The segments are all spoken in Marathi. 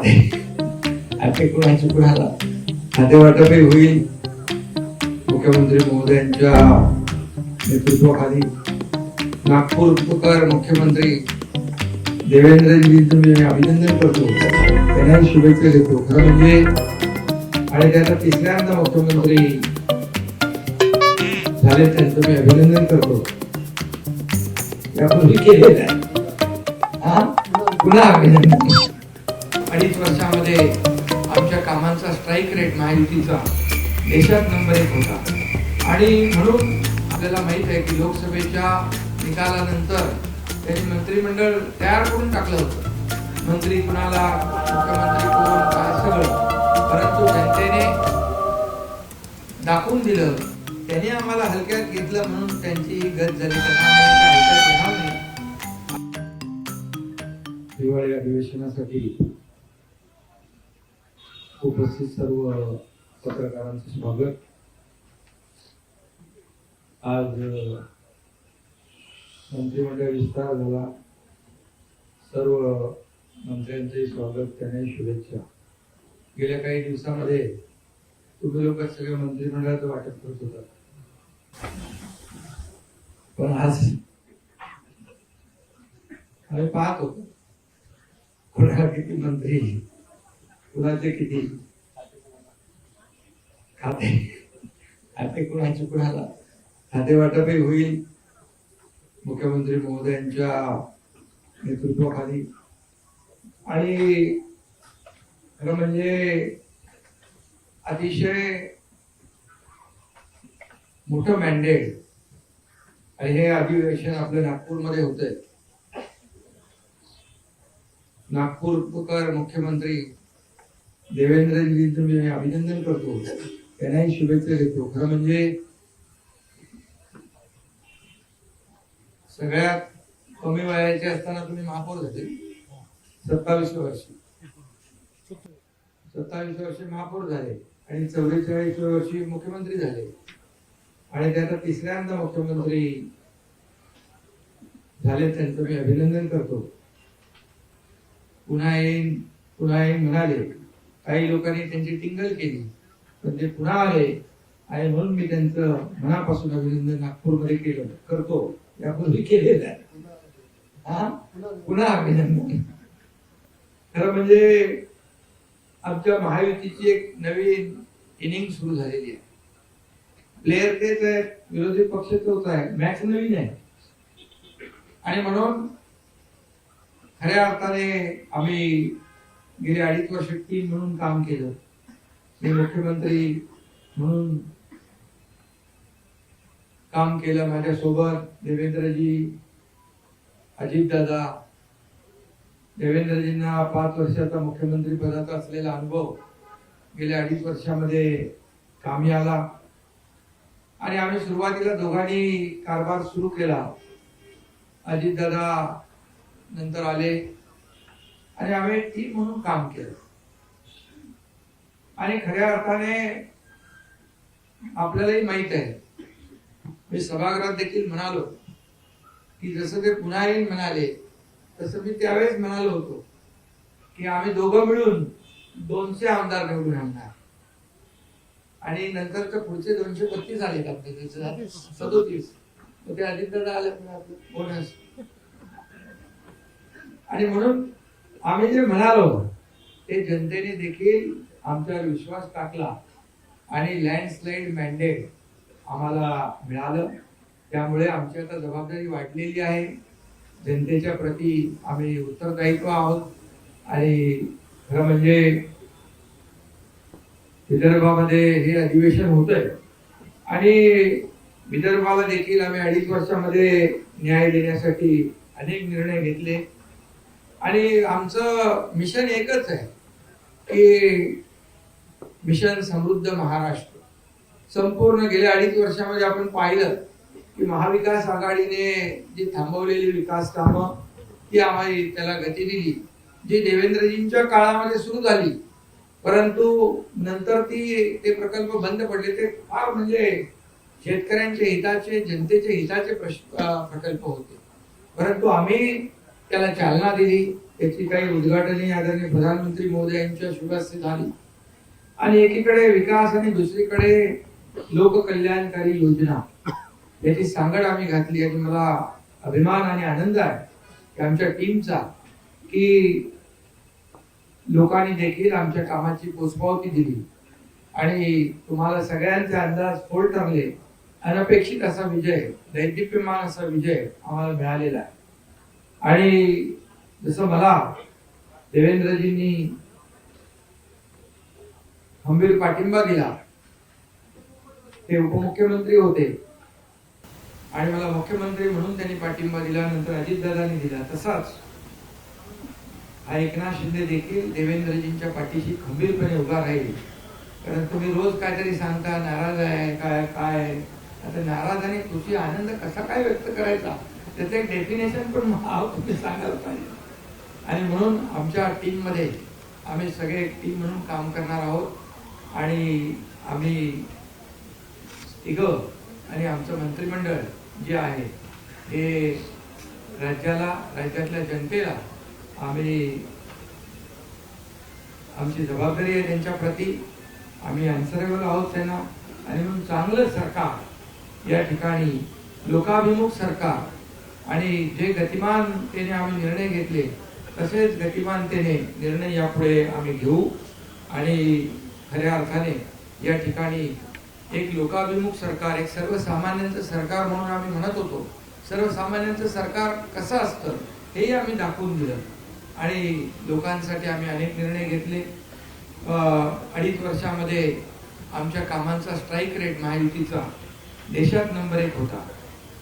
खाते कोणाचे कोणाला खाते वाटपही होईल. मुख्यमंत्री महोदयांच्या नेतृत्वाखाली नागपूर उपकर मुख्यमंत्री देवेंद्रजींचं मी अभिनंदन करतो, त्यांनाही शुभेच्छा देतो. खरं म्हणजे आणि त्याचा तिसऱ्यांदा मुख्यमंत्री झाले त्यांचं मी अभिनंदन करतो. यापूर्वी केलेलं आहे, पुन्हा अभिनंदन. 2.5 वर्षामध्ये आमच्या कामांचा स्ट्राईक रेट महायुतीचा देशात नंबर 1 होता. आणि म्हणून आपल्याला माहित आहे की लोकसभेच्या निकालानंतर त्यांनी मंत्रिमंडळ तयार करून टाकलं होतं. मंत्री कुणाला, मुख्यमंत्री कोण, काय सगळं. परंतु जनतेने दाखवून दिलं, त्यांनी आम्हाला हलक्यात घेतलं म्हणून त्यांची ही गत झाली. हिवाळी अधिवेशनासाठी उपस्थित सर्व पत्रकारांचं स्वागत. आज मंत्रिमंडळ विस्तार झाला, सर्व मंत्र्यांचंही स्वागत, त्यांनाही शुभेच्छा. गेल्या काही दिवसामध्ये तुम्ही लोक सगळे मंत्रिमंडळाचं वाटप करत होता, पण आज आम्ही पाहत होतो कोणाला किती मंत्री, कुणाचे किती खाते, खाते कोणाचे कोणाला खाते वाटपही होईल. मुख्यमंत्री महोदयांच्या नेतृत्वाखाली आणि खरं म्हणजे अतिशय मोठं मॅन्डेट. आणि हे अधिवेशन आपलं नागपूरमध्ये होतंय. नागपूर उपकर मुख्यमंत्री देवेंद्रजींचं मी अभिनंदन करतो, त्यांनाही शुभेच्छा देतो. खरं म्हणजे सगळ्यात कमी वयाचे असताना तुम्ही महापौर झाले. 27 वर्षी महापौर झाले आणि 44 वर्षी मुख्यमंत्री झाले. आणि त्याचा तिसऱ्यांदा मुख्यमंत्री झाले, त्यांचं मी अभिनंदन करतो. पुन्हा येईन म्हणाले. काही लोकांनी त्यांची टिंगल केली, पण ते पुन्हा आले आणि म्हणून मी त्यांचं मनापासून अभिनंदन नागपूरमध्ये करतो. यापूर्वी केलेलं आहे, पुन्हा अभिनंदन. खरं म्हणजे आमच्या महायुतीची एक नवीन इनिंग सुरू झालेली आहे. प्लेयर तेच आहे, विरोधी पक्ष तोच आहे, मॅच नवीन आहे. आणि म्हणून खऱ्या अर्थाने आम्ही गेली 2.5 वर्ष टीम म्हणून काम केलं. मी मुख्यमंत्री म्हणून काम केलं. माझ्यासोबत देवेंद्रजी, अजितदादा. देवेंद्रजींना 5 वर्षाचा मुख्यमंत्री पदाचा असलेला अनुभव गेल्या 2.5 वर्षामध्ये कामी आला. आणि आम्ही सुरुवातीला दोघांनी कारभार सुरू केला. अजितदादा नंतर आले आणि आम्ही टीम म्हणून काम केलं. आणि खऱ्या अर्थाने आपल्यालाही माहित आहे, मी सभागृहात देखील म्हणालो की जसं ते पुन्हा येईल म्हणाले, तसं मी त्यावेळेस म्हणालो होतो की आम्ही दोघं मिळून 200 आमदार निवडून आणणार. आणि नंतरच्या पुढचे 232 आले, 37. ते अजितदादा आले बोनस. आणि म्हणून आम्ही जे म्हणालो ते जनतेने देखील आमच्यावर विश्वास टाकला आणि लँडस्लाइड मॅन्डेट आम्हाला मिळालं. त्यामुळे आमची आता जबाबदारी वाढलेली आहे. जनतेच्या प्रती आम्ही उत्तरदायित्व आहोत. आणि खरं म्हणजे विदर्भामध्ये हे अधिवेशन होतंय आणि विदर्भाला देखील आम्ही 2.5 वर्षामध्ये न्याय देण्यासाठी अनेक निर्णय घेतले. आणि आमचं मिशन एकच आहे की मिशन समृद्ध महाराष्ट्र. संपूर्ण गेल्या 2.5 वर्षामध्ये आपण पाहिलं की महाविकास आघाडीने जी थांबवलेली विकास कामं ती आम्हाला त्याला गती दिली, जी देवेंद्रजींच्या काळामध्ये सुरू झाली, परंतु नंतर ते प्रकल्प बंद पडले. ते फार म्हणजे शेतकऱ्यांच्या हिताचे, जनतेच्या हिताचे प्रकल्प होते, परंतु आम्ही त्याला चालना दिली. त्याची काही उद्घाटने आदरणीय प्रधानमंत्री महोदयांच्या शुभ हस्ते झाली आणि एकीकडे विकास आणि दुसरीकडे लोककल्याणकारी योजना याची सांगड आम्ही घातली आणि मला अभिमान आणि आनंद आहे की आमच्या टीमचा की लोकांनी देखील आमच्या कामाची पोचपावती दिली आणि तुम्हाला सगळ्यांचे अंदाज फोल ठरले. अनपेक्षित असा विजय, दैदिप्यमान असा विजय आम्हाला मिळालेला आहे. आणि जसं मला देवेंद्रजींनी खंबीर पाठिंबा दिला, ते उपमुख्यमंत्री होते आणि मला मुख्यमंत्री म्हणून त्यांनी पाठिंबा दिला, नंतर अजितदादांनी दिला, तसाच हा एकनाथ शिंदे देखील देवेंद्रजींच्या पाठीशी खंबीरपणे उभा राहील. कारण तुम्ही रोज काहीतरी सांगता, नाराज आहे काय काय, आता नाराज आणि खुशी आनंद कसा काय व्यक्त करायचा त्याचं एक डेफिनेशन पण तुम्ही सांगायला पाहिजे. आणि म्हणून आमच्या टीम मध्ये आम्ही सगळे एक टीम म्हणून काम करणार आहोत आणि आम्ही तिघं आणि आमचं मंत्रिमंडळ जे आहे हे राज्यातल्या जनतेला आम्ही आमची जबाबदारी आहे त्यांच्या प्रती, आम्ही अन्सरेबल आहोत त्यांना. आणि म्हणून चांगलं सरकार या ठिकाणी, लोकाभिमुख सरकार आणि जे गतिमानतेने आम्ही निर्णय घेतले तसेच गतिमानतेने निर्णय यापुढे आम्ही घेऊ आणि खऱ्या अर्थाने या ठिकाणी एक लोकाभिमुख सरकार, एक सर्वसामान्यांचं सरकार म्हणून आम्ही म्हणत होतो. सर्वसामान्यांचं सरकार कसं असतं हेही आम्ही दाखवून दिलं आणि लोकांसाठी आम्ही अनेक निर्णय घेतले. 2.5 वर्षामध्ये आमच्या कामांचा स्ट्राईक रेट महायुतीचा देशात नंबर 1 होता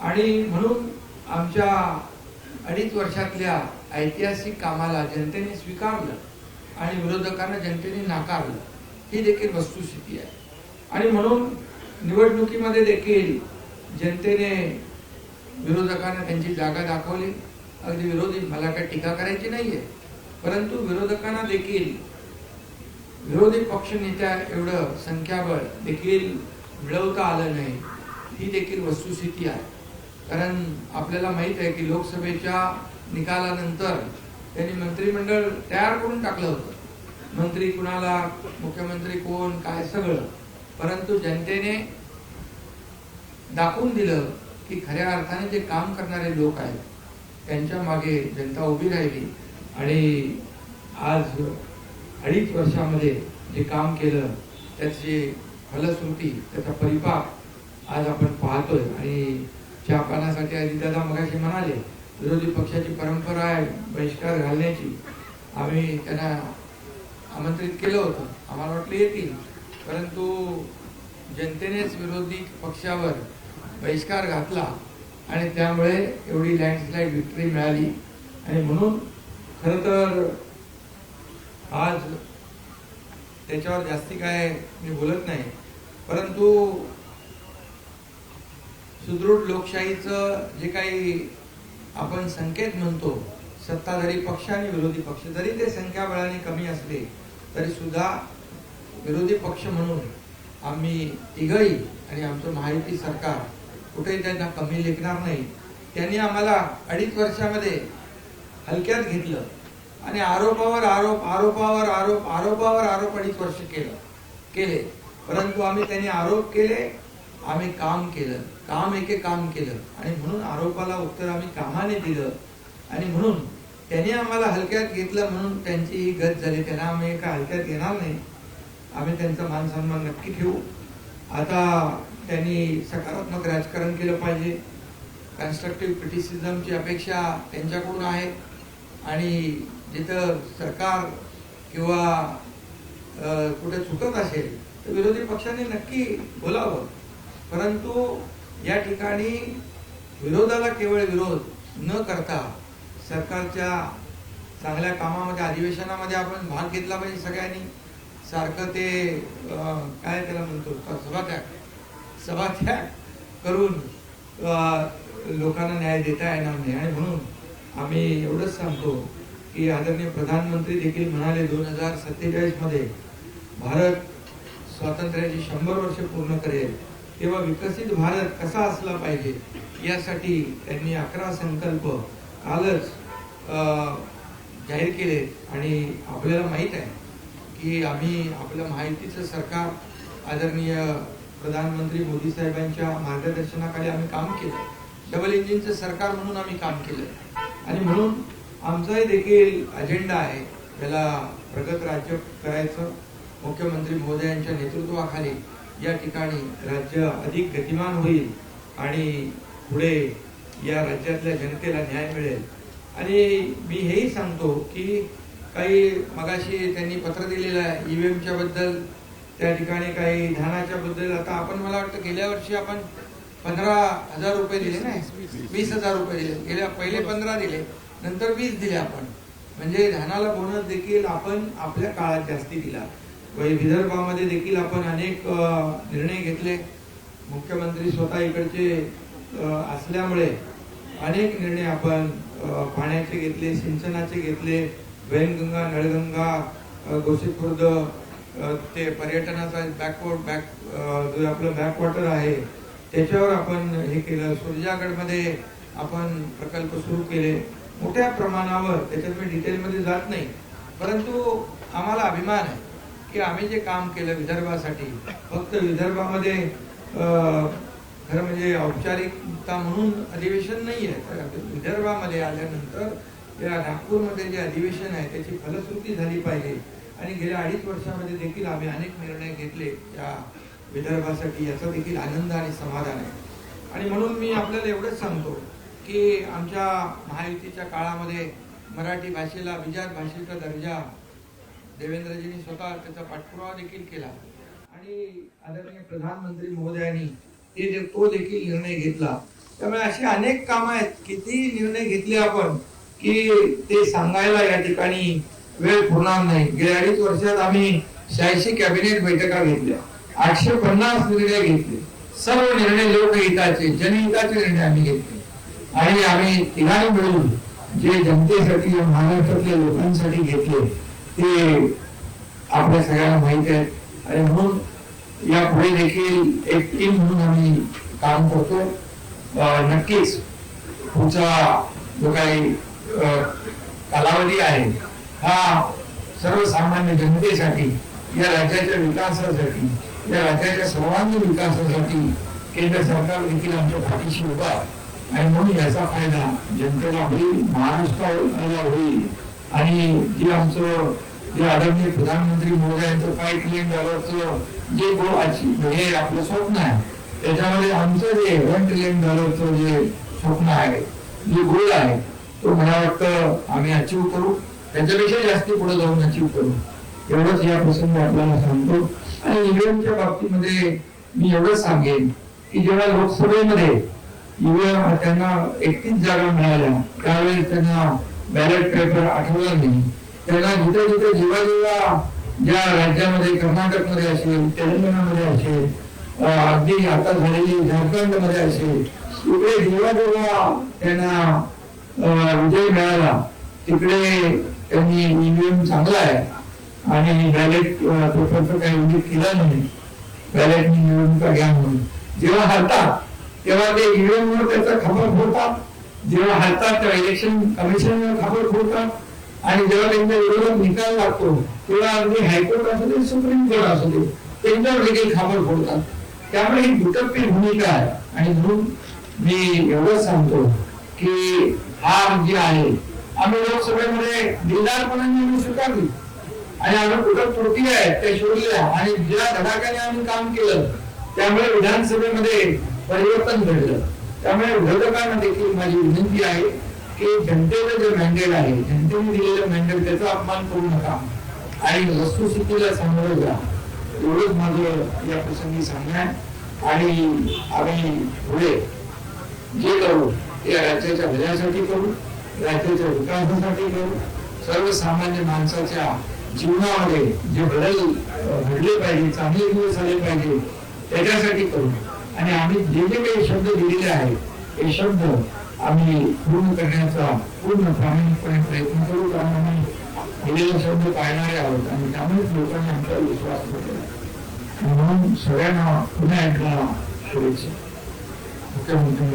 आणि म्हणून आमच्या 2.5 वर्षातल्या ऐतिहासिक कामाला जनतेने स्वीकारलं आणि विरोधकांना जनतेने नाकारलं, ही देखील वस्तुस्थिती आहे. आणि म्हणून निवडणुकीमध्ये देखील जनतेने विरोधकांना त्यांची जागा दाखवली. अगदी विरोधी, मला काही टीका करायची नाहीये, परंतु विरोधकांना देखील विरोधी पक्ष नेत्या एवढं संख्याबळ देखील मिळवता आलं नाही, ही देखील वस्तुस्थिती आहे. कारण आपल्याला माहित आहे की लोकसभेच्या निकालानंतर त्यांनी मंत्रिमंडळ तयार करून टाकलं होतं, मंत्री कुणाला, मुख्यमंत्री कोण, काय सगळं. परंतु जनतेने दाखवून दिलं की खऱ्या अर्थाने जे काम करणारे लोक आहेत त्यांच्या मागे जनता उभी राहिली आणि आज 2.5 वर्षामध्ये जे काम केलं त्याची फलश्रुती, त्याचा परिपाक आज आपण पाहतोय. आणि चहापानासाठी अजितदादा मगाशी म्हणाले विरोधी पक्षाची परंपरा आहे बहिष्कार घालण्याची. आम्ही त्यांना आमंत्रित केलं होतं, आम्हाला वाटलं येतील, परंतु जनतेनेच विरोधी पक्षावर बहिष्कार घातला आणि त्यामुळे एवढी लँडस्लाईड विक्ट्री मिळाली. आणि म्हणून खरं तर आज त्याच्यावर जास्ती काय मी बोलत नाही, परंतु सुदृढ लोकशाहीचं जे काही आपण संकेत म्हणतो, सत्ताधारी पक्ष आणि विरोधी पक्ष जरी ते संख्याबळाने कमी असले तरी सुद्धा विरोधी पक्ष म्हणून आम्ही तिघही आणि आमचं महायुती सरकार कुठेही त्यांना कमी लेखणार नाही. त्यांनी आम्हाला 2.5 वर्षामध्ये हलक्यात घेतलं आणि आरोपावर आरोप आरोपावर आरोप आरोपावर आरोप 2.5 वर्ष केले. परंतु आम्ही त्यांनी आरोप केले, आम्ही काम केलं, काम एके काम केलं आणि म्हणून आरोपाला उत्तर आम्ही कामाने दिलं. आणि म्हणून त्यांनी आम्हाला हलक्यात घेतलं म्हणून त्यांची ही गत झाली. त्यांना आम्ही काय हलक्यात घेणार नाही, आम्ही त्यांचा मान सन्मान नक्की ठेवू. आता त्यांनी सकारात्मक राजकारण केलं पाहिजे, कन्स्ट्रक्टिव्ह क्रिटिसिझमची अपेक्षा त्यांच्याकडून आहे आणि जिथं सरकार किंवा कुठे चुकत असेल तर विरोधी पक्षांनी नक्की बोलावं. परंतु या ठिकाणी विरोधाला केवळ विरोध न करता सरकारच्या चांगल्या कामामध्ये, अधिवेशनामध्ये आपण भाग घेतला पाहिजे सगळ्यांनी. सारखं ते काय त्याला म्हणतो सभात्याग करून लोकांना न्याय देता येणार नाही. आणि म्हणून आम्ही एवढंच सांगतो की आदरणीय प्रधानमंत्री देखील म्हणाले 2047 मध्ये भारत स्वातंत्र्याची 100 वर्ष पूर्ण करेल, तेव्हा विकसित भारत कसा असला पाहिजे यासाठी त्यांनी 11 संकल्प कालच जाहीर केले आणि आपल्याला माहीत आहे की आम्ही आपलं महायुतीचं सरकार आदरणीय प्रधानमंत्री मोदी साहेबांच्या मार्गदर्शनाखाली आम्ही काम केलं. डबल इंजिनचं सरकार म्हणून आम्ही काम केलं आणि म्हणून आमचाही देखील अजेंडा आहे त्याला प्रगत राज्य करायचं. मुख्यमंत्री महोदयांच्या नेतृत्वाखाली या ठिकाणी राज्य अधिक गतिमान होईल आणि पुढे या राज्यातल्या जनतेला न्याय मिळेल. आणि मी हेही सांगतो की काही मगाशी त्यांनी पत्र दिलेलं आहे ईव्हीएमच्या बद्दल, त्या ठिकाणी काही धानाच्या बद्दल. आता आपण मला वाटतं गेल्या वर्षी आपण 15,000 रुपये दिले नाही, 20,000 रुपये दिले. गेल्या पहिले 15 दिले, नंतर 20 दिले आपण. म्हणजे धानाला बोनस देखील आपण आपल्या काळात जास्ती दिला. विदर्भामध्ये देखील आपण अनेक निर्णय घेतले. मुख्यमंत्री स्वतः इकडचे असल्यामुळे अनेक निर्णय आपण पाण्याचे घेतले, सिंचनाचे घेतले, वैनगंगा, नळगंगा, गोसेखुर्द, ते पर्यटनाचा जो आपलं बॅकवॉटर आहे त्याच्यावर आपण हे केलं. सुरजागडमध्ये आपण प्रकल्प सुरू केले मोठ्या प्रमाणावर. त्याच्यात मी डिटेलमध्ये जात नाही, परंतु आम्हाला अभिमान आहे की आम्ही जे काम केलं विदर्भासाठी, फक्त विदर्भामध्ये खरं म्हणजे औपचारिकता म्हणून अधिवेशन नाही आहे, तर विदर्भामध्ये आल्यानंतर या नागपूरमध्ये जे अधिवेशन आहे त्याची फलश्रुती झाली पाहिजे. आणि गेल्या 2.5 वर्षामध्ये देखील आम्ही अनेक निर्णय घेतले या विदर्भासाठी, याचा देखील आनंद आणि समाधान आहे. आणि म्हणून मी आपल्याला एवढंच सांगतो की आमच्या महायुतीच्या काळामध्ये मराठी भाषेला अभिजात भाषेचा दर्जा देवेंद्रजींनी स्वतः त्याचा पाठपुरावा देखील केला आणि आदरणीय प्रधानमंत्री महोदयांनी तो देखील निर्णय घेतला. त्यामुळे अशी अनेक कामं आहेत, किती निर्णय घेतले आपण की ते सांगायला या ठिकाणी वेळ पुरणार नाही. गेल्या 2.5 वर्षात आम्ही 86 कॅबिनेट बैठका घेतल्या, 850 निर्णय घेतले. सर्व निर्णय लोकहिताचे, जनहिताचे निर्णय आम्ही घेतले आणि आम्ही तिघांनी मिळून जे जनतेसाठी महाराष्ट्रातल्या लोकांसाठी घेतले ते आपल्या सगळ्यांना माहित आहे. आणि म्हणून यापुढे देखील एक टीम म्हणून आम्ही काम करतो. नक्कीच पुढचा जो काही कालावधी आहे हा सर्वसामान्य जनतेसाठी, या राज्याच्या विकासासाठी, या राज्याच्या सर्वांगीण विकासासाठी केंद्र सरकार देखील आमच्या पाठीशी उभा आणि म्हणून याचा फायदा जनतेला होईल, महाराष्ट्राला होईल. आणि जे आमचं जे आदरणीय प्रधानमंत्री महोदयांचं $5 ट्रिलियन जे गोल हे आपलं स्वप्न आहे, त्याच्यामध्ये आमचं जे $1 ट्रिलियन जे स्वप्न आहे, जे गोल आहे, तो मला वाटतं आम्ही अचीव करू, त्याच्यापेक्षा जास्ती पुढे जाऊन अचीव करू. एवढंच या प्रसंगी आपल्याला सांगतो. आणि ईव्हीएमच्या बाबतीमध्ये मी एवढंच सांगेन की जेव्हा लोकसभेमध्ये ईव्हीएम त्यांना 31 जागा मिळाल्या, त्यावेळेस त्यांना बॅलेट पेपर आठवला नाही. त्यांना जिथे जिथे जेव्हा जेव्हा ज्या राज्यामध्ये, कर्नाटकमध्ये असेल, तेलंगणामध्ये असेल, अगदी आता झालेली झारखंडमध्ये असेल, इकडे जेव्हा जेव्हा त्यांना विजय मिळाला तिकडे त्यांनी ईव्हीएम चांगला आहे आणि बॅलेट पेपरचं काही उल्लेख केला नाही. बॅलेट निवडणुका घ्या म्हणून जेव्हा हरतात तेव्हा ते ईव्हीएम वर त्याचा खबर फोडतात, जेव्हा हरतात तेव्हा इलेक्शन कमिशनवर खबर फोडतात आणि जेव्हा त्यांच्या विरोधात निकाल लागतो तेव्हा अगदी हायकोर्ट असू दे, सुप्रीम कोर्ट असू दे, त्यांच्यावर देखील खबर फोडतात. त्यामुळे ही दुटप्पी भूमिका आहे. आणि म्हणून मी एवढंच सांगतो की हार जी आहे आम्ही लोकसभेमध्ये दिलदारपणाने स्वीकारली आणि आम्ही कुठं त्रुटी आहे त्या शोधल्या आणि ज्या धडाक्याने आम्ही काम केलं त्यामुळे विधानसभेमध्ये परिवर्तन घडलं. त्यामुळे विरोधकांना देखील माझी विनंती आहे की जनतेचं जे मॅन्डेट आहे, जनतेने दिलेलं मॅन्डेट, त्याचा अपमान करू नका आणि वस्तुस्थितीला सामोरं जा. एवढंच माझं या प्रसंगी सांगणं. आणि आम्ही पुढे जे करू ते राज्याच्या भल्यासाठी करू, राज्याच्या विकासासाठी करू, सर्वसामान्य माणसाच्या जीवनामध्ये जे बदल घडले पाहिजे, चांगले दिवस आले पाहिजे, त्याच्यासाठी करू. आणि आम्ही जे जे काही शब्द दिलेले आहेत हे शब्द आम्ही पूर्ण करण्याचा पूर्ण प्रामाणिकपणे प्रयत्न करू. कारण आम्ही दिलेले शब्द पाळणारे आहोत आणि त्यामुळेच लोकांनी आमचा विश्वास बसवला. म्हणून सगळ्यांना पुन्हा एकदा शुभेच्छा. मुख्यमंत्री